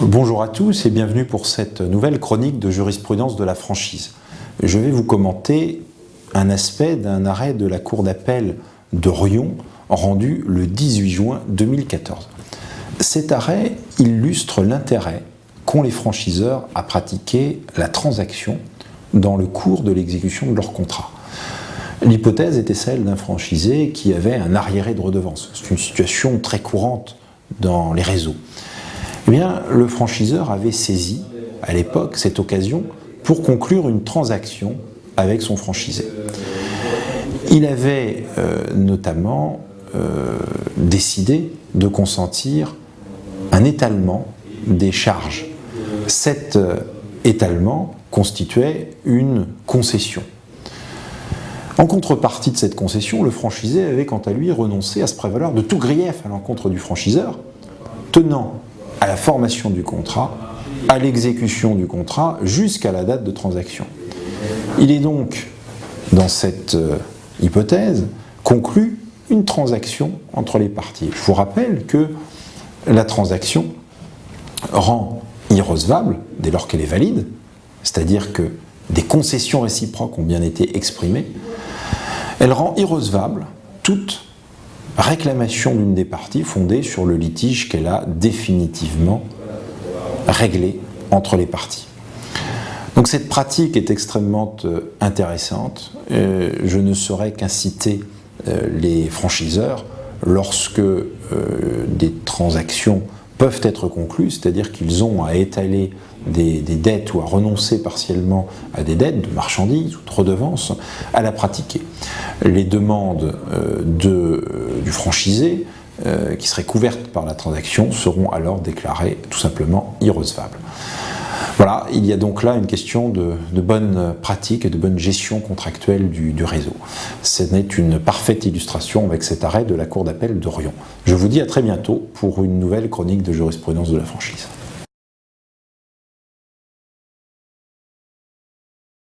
Bonjour à tous et bienvenue pour cette nouvelle chronique de jurisprudence de la franchise. Je vais vous commenter un aspect d'un arrêt de la Cour d'appel de Riom rendu le 18 juin 2014. Cet arrêt illustre l'intérêt qu'ont les franchiseurs à pratiquer la transaction dans le cours de l'exécution de leur contrat. L'hypothèse était celle d'un franchisé qui avait un arriéré de redevance. C'est une situation très courante dans les réseaux. Eh bien, le franchiseur avait saisi, à l'époque, cette occasion pour conclure une transaction avec son franchisé. Il avait notamment décidé de consentir un étalement des charges. Cet étalement constituait une concession. En contrepartie de cette concession, le franchisé avait quant à lui renoncé à se prévaloir de tout grief à l'encontre du franchiseur, tenant à la formation du contrat, à l'exécution du contrat, jusqu'à la date de transaction. Il est donc, dans cette hypothèse, conclu une transaction entre les parties. Je vous rappelle que la transaction rend irrecevable, dès lors qu'elle est valide, c'est-à-dire que des concessions réciproques ont bien été exprimées, elle rend irrecevable toute réclamation d'une des parties fondée sur le litige qu'elle a définitivement réglé entre les parties. Donc cette pratique est extrêmement intéressante. Je ne saurais qu'inciter les franchiseurs, lorsque des transactions peuvent être conclues, c'est-à-dire qu'ils ont à étaler des dettes ou à renoncer partiellement à des dettes de marchandises ou de redevances, à la pratiquer. Les demandes du franchisé qui seraient couvertes par la transaction seront alors déclarées tout simplement irrecevables. Voilà, il y a donc là une question de bonne pratique et de bonne gestion contractuelle du réseau. Ce n'est une parfaite illustration avec cet arrêt de la Cour d'appel de Riom. Je vous dis à très bientôt pour une nouvelle chronique de jurisprudence de la franchise.